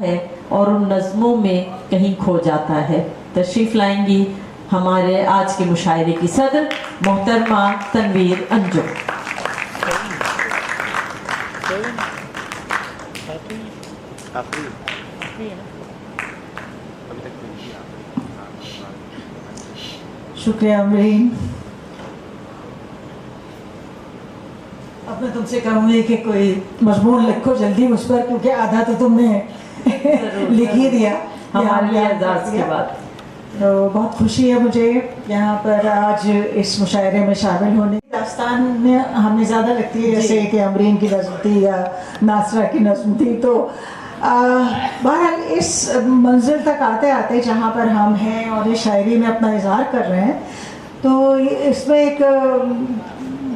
ہے اور ان نظموں میں کہیں کھو جاتا ہے. تشریف لائیں گی ہمارے آج کے مشاعرے کی صدر محترمہ تنویر انجم. شکریہ امرین. اب میں تم سے کہوں گی کہ کوئی مضمون لکھو جلدی مجھ پر، کیونکہ آدھا تو تم نے لکھ ہی دیا ہمارے اعزاز کے بعد. تو بہت خوشی ہے مجھے یہاں پر آج اس مشاعرے میں شامل ہونے. داستان میں ہمیں زیادہ لگتی ہے جیسے کہ امرین کی نظم تھی یا ناصرہ کی نظم تھی. تو بہرحال اس منزل تک آتے آتے جہاں پر ہم ہیں اور اس شاعری میں اپنا اظہار کر رہے ہیں، تو اس میں ایک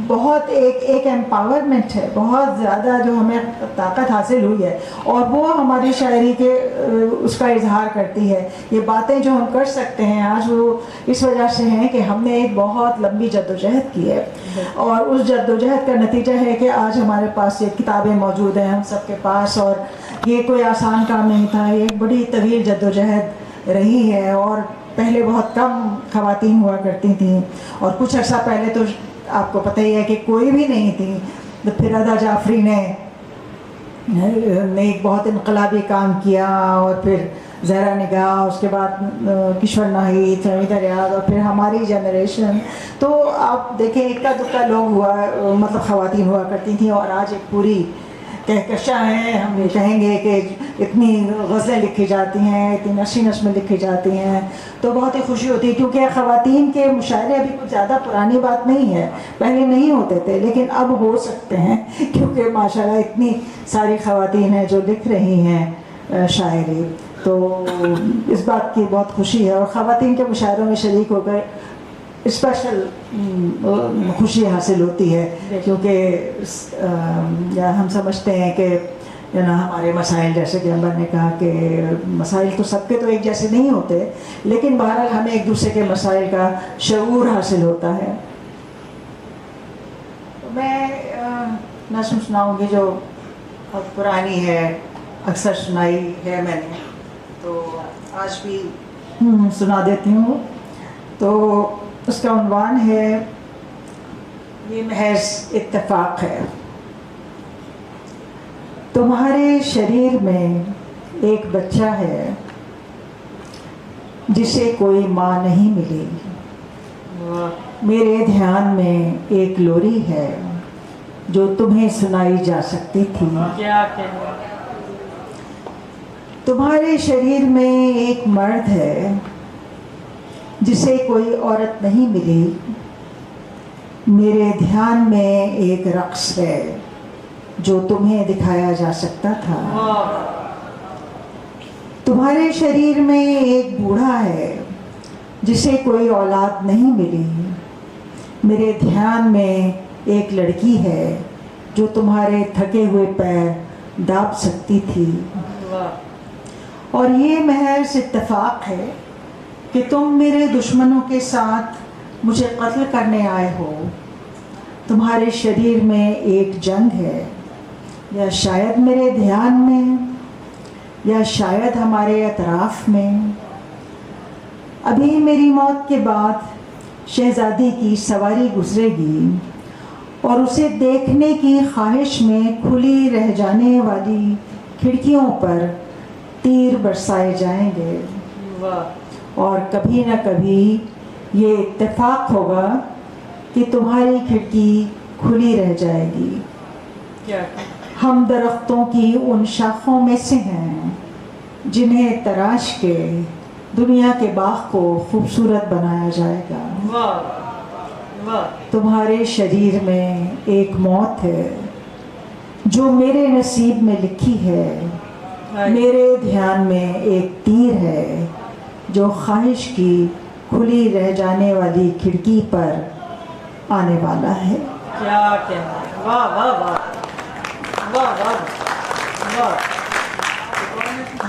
بہت ایک امپاورمنٹ ہے، بہت زیادہ جو ہمیں طاقت حاصل ہوئی ہے، اور وہ ہماری شاعری کے اس کا اظہار کرتی ہے. یہ باتیں جو ہم کر سکتے ہیں آج، وہ اس وجہ سے ہیں کہ ہم نے ایک بہت لمبی جدوجہد کی ہے، اور اس جدوجہد کا نتیجہ ہے کہ آج ہمارے پاس یہ کتابیں موجود ہیں ہم سب کے پاس. اور یہ کوئی آسان کام نہیں تھا، یہ ایک بڑی طویل جدوجہد رہی ہے. اور پہلے بہت کم خواتین ہوا کرتی تھیں، اور کچھ عرصہ پہلے تو آپ کو پتہ ہی ہے کہ کوئی بھی نہیں تھی. تو پھر ادا جعفری نے ایک بہت انقلابی کام کیا، اور پھر زہرا نگاہ، اس کے بعد کشور ناہید، فہمیدہ ریاض، اور پھر ہماری جنریشن. تو آپ دیکھیں اکا دکا لوگ مطلب خواتین ہوا کرتی تھیں، اور آج ایک پوری کہکشاں ہیں. ہم یہ کہیں گے کہ اتنی غزلیں لکھی جاتی ہیں، اتنی نشمیں لکھی جاتی ہیں. تو بہت ہی خوشی ہوتی ہے، کیونکہ خواتین کے مشاعرے ابھی کچھ زیادہ پرانی بات نہیں ہے، پہلے نہیں ہوتے تھے لیکن اب ہو سکتے ہیں، کیونکہ ماشاءاللہ اتنی ساری خواتین ہیں جو لکھ رہی ہیں شاعری. تو اس بات کی بہت خوشی ہے، اور خواتین کے مشاعروں میں شریک ہو کر اسپیشل خوشی حاصل ہوتی ہے. کیونکہ ہم سمجھتے ہیں کہ ہمارے مسائل، جیسے کہ عمر نے کہا کہ مسائل تو سب کے تو ایک جیسے نہیں ہوتے، لیکن بہرحال ہمیں ایک دوسرے کے مسائل کا شعور حاصل ہوتا ہے. میں نظم سناؤں گی جو بہت پرانی ہے، اکثر سنائی ہے میں نے، تو آج بھی سنا دیتی ہوں. تو اس کا عنوان ہے یہ محض اتفاق ہے. تمہارے شریر میں ایک بچہ ہے جسے کوئی ماں نہیں ملی. میرے دھیان میں ایک لوری ہے جو تمہیں سنائی جا سکتی تھی. تمہارے شریر میں ایک مرد ہے جسے کوئی عورت نہیں ملی. میرے دھیان میں ایک رقص ہے جو تمہیں دکھایا جا سکتا تھا. تمہارے شریر میں ایک بوڑھا ہے جسے کوئی اولاد نہیں ملی. میرے دھیان میں ایک لڑکی ہے جو تمہارے تھکے ہوئے پیر داب سکتی تھی. اور یہ محض اتفاق ہے کہ تم میرے دشمنوں کے ساتھ مجھے قتل کرنے آئے ہو. تمہارے شریر میں ایک جنگ ہے، یا شاید میرے دھیان میں، یا شاید ہمارے اطراف میں. ابھی میری موت کے بعد شہزادی کی سواری گزرے گی، اور اسے دیکھنے کی خواہش میں کھلی رہ جانے والی کھڑکیوں پر تیر برسائے جائیں گے. اور کبھی نہ کبھی یہ اتفاق ہوگا کہ تمہاری کھڑکی کھلی رہ جائے گی. ہم درختوں کی ان شاخوں میں سے ہیں جنہیں تراش کے دنیا کے باغ کو خوبصورت بنایا جائے گا. تمہارے شریر میں ایک موت ہے جو میرے نصیب میں لکھی ہے. میرے دھیان میں ایک تیر ہے جو خواہش کی کھلی رہ جانے والی کھڑکی پر آنے والا ہے. کیا کہنا ہے. واہ واہ واہ واہ واہ واہ.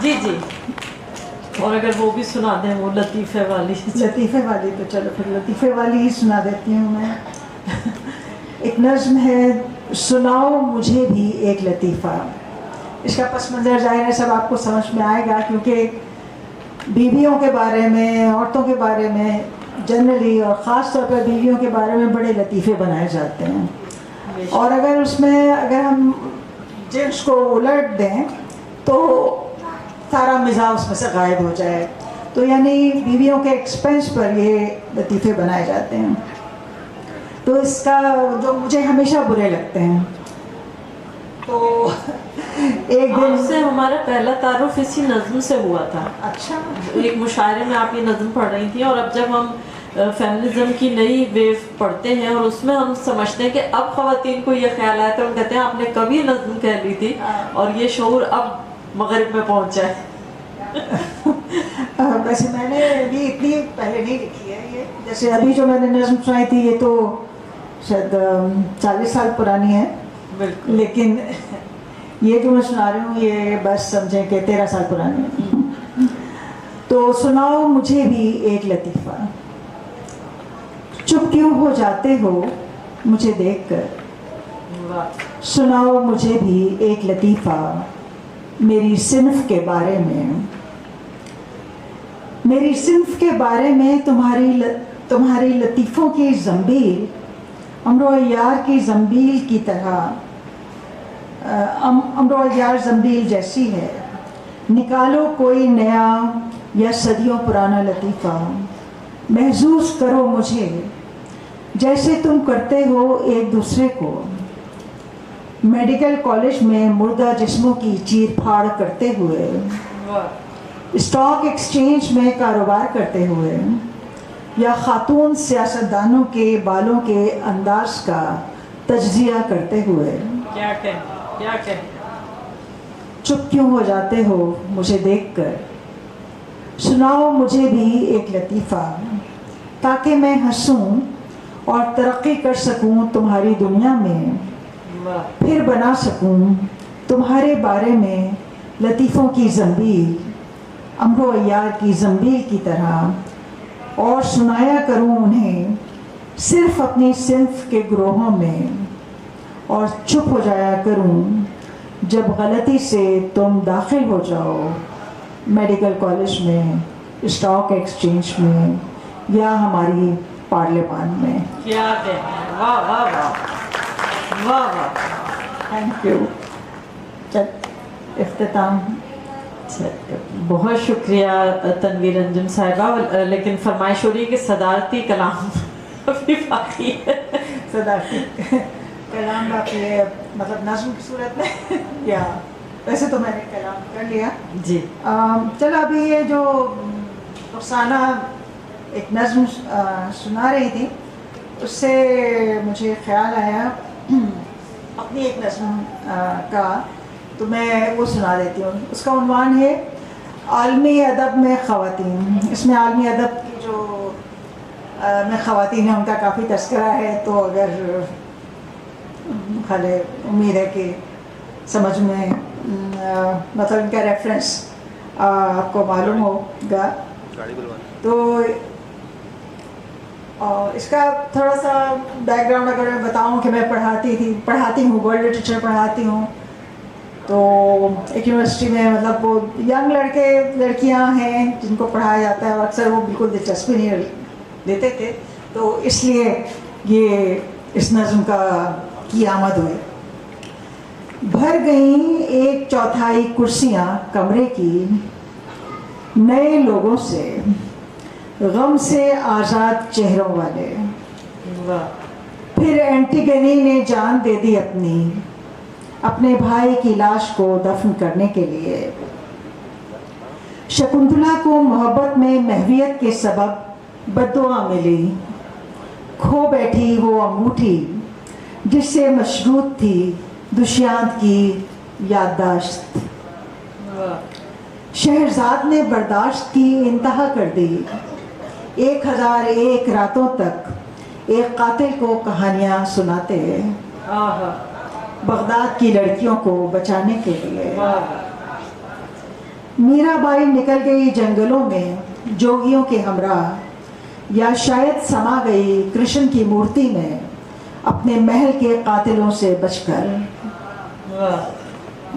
جی جی، اور اگر وہ بھی سنا دیں وہ لطیفے والی. لطیفے والی تو چلو پھر لطیفے والی ہی سنا دیتی ہوں میں. ایک نظم ہے، سناؤ مجھے بھی ایک لطیفہ. اس کا پس منظر ظاہر ہے سب آپ کو سمجھ میں آئے گا، کیونکہ بیویوں کے بارے میں، عورتوں کے بارے میں جنرلی اور خاص طور پر بیویوں کے بارے میں بڑے لطیفے بنائے جاتے ہیں، اور اگر ہم جنس کو الٹ دیں تو سارا مزاح اس میں سے غائب ہو جائے، تو یعنی بیویوں کے ایکسپنس پر یہ لطیفے بنائے جاتے ہیں، تو اس کا جو مجھے ہمیشہ برے لگتے ہیں۔ تو ایک دن سے ہمارا پہلا تعارف اسی نظم سے ہوا تھا۔ اچھا، ایک مشاعرے میں آپ یہ نظم پڑھ رہی تھیں، اور اب جب ہم فیمنزم کی نئی ویو پڑھتے ہیں اور اس میں ہم سمجھتے ہیں کہ اب خواتین کو یہ خیال آیا تو ہم کہتے ہیں آپ نے کبھی نظم کہہ لی تھی اور یہ شعور اب مغرب میں پہنچا ہے۔ ویسے میں نے بھی اتنی پہلے نہیں لکھی ہے یہ، جیسے ابھی جو میں نے نظم سنائی تھی یہ تو شاید 40 سال پرانی ہے، بالکل، لیکن یہ جو میں سنا رہی ہوں یہ بس سمجھیں کہ 13 سال پرانی ہے۔ تو سناؤ مجھے بھی ایک لطیفہ، چپ کیوں ہو جاتے ہو مجھے دیکھ کر، سناؤ مجھے بھی ایک لطیفہ میری صنف کے بارے میں، میری صنف کے بارے میں تمہاری لطیفوں کی زنبیل امرو یار کی زنبیل کی طرح، امرو یار زنبیل جیسی ہے، نکالو کوئی نیا یا صدیوں پرانا لطیفہ، محظوظ کرو مجھے جیسے تم کرتے ہو ایک دوسرے کو، میڈیکل کالج میں مردہ جسموں کی چیر پھاڑ کرتے ہوئے، اسٹاک ایکسچینج میں کاروبار کرتے ہوئے، یا خاتون سیاستدانوں کے بالوں کے انداز کا تجزیہ کرتے ہوئے، کیا کہ چپ کیوں ہو جاتے ہو مجھے دیکھ کر، سناؤ مجھے بھی ایک لطیفہ تاکہ میں ہنسوں اور ترقی کر سکوں تمہاری دنیا میں، پھر بنا سکوں تمہارے بارے میں لطیفوں کی زنبیل امرو عیار کی زنبیل کی طرح، اور سنایا کروں انہیں صرف اپنی صنف کے گروہوں میں، اور چپ ہو جایا کروں جب غلطی سے تم داخل ہو جاؤ میڈیکل کالج میں، اسٹاک ایکسچینج میں، یا ہماری پارلیمان میں۔ کیا کہنا ہے، واہ واہ واہ واہ واہ، تھینک یو۔ اختتام۔ بہت شکریہ تنویر انجم صاحبہ، لیکن فرمائش ہو رہی ہے کہ صدارتی کلام ابھی باقی ہے۔ صدارتی کلام باقی ہے، مطلب نظم کی صورت میں، یا ویسے تو میں نے کلام کر لیا جی۔ چلو ابھی یہ جو رخسانہ ایک نظم سنا رہی تھی اس سے مجھے خیال آیا اپنی ایک نظم کا، تو میں وہ سنا دیتی ہوں۔ اس کا عنوان ہے عالمی ادب میں خواتین۔ اس میں عالمی ادب کی جو میں خواتین ہیں ان کا کافی تذکرہ ہے، تو اگر خالی امید ہے کہ سمجھ میں مطلب ان کا ریفرنس آپ کو معلوم ہوگا۔ تو اس کا تھوڑا سا بیک گراؤنڈ اگر میں بتاؤں کہ میں پڑھاتی ہوں ورلڈ لٹریچر پڑھاتی ہوں، تو ایک یونیورسٹی میں مطلب وہ ینگ لڑکے لڑکیاں ہیں جن کو پڑھایا جاتا ہے، اور اکثر وہ بالکل دلچسپی نہیں لیتے تھے، تو اس لیے یہ اس نظم کی آمد ہوئی۔ بھر گئیں 1/4 کرسیاں کمرے کی نئے لوگوں سے، غم سے آزاد چہروں والے، پھر اینٹیگنی نے جان دے دی اپنے بھائی کی لاش کو دفن کرنے کے لیے۔ شکنتلا کو محبت میں محویت کے سبب بددعا ملی، کھو بیٹھی وہ انگوٹھی جس سے مشروط تھی دشیانت کی یادداشت۔ شہرزاد نے برداشت کی انتہا کر دی، 1001 راتوں تک ایک قاتل کو کہانیاں سناتے بغداد کی لڑکیوں کو بچانے کے لیے۔ میرا بائی نکل گئی جنگلوں میں جوگیوں کے ہمراہ، یا شاید سما گئی کرشن کی مورتی میں اپنے محل کے قاتلوں سے بچ کر۔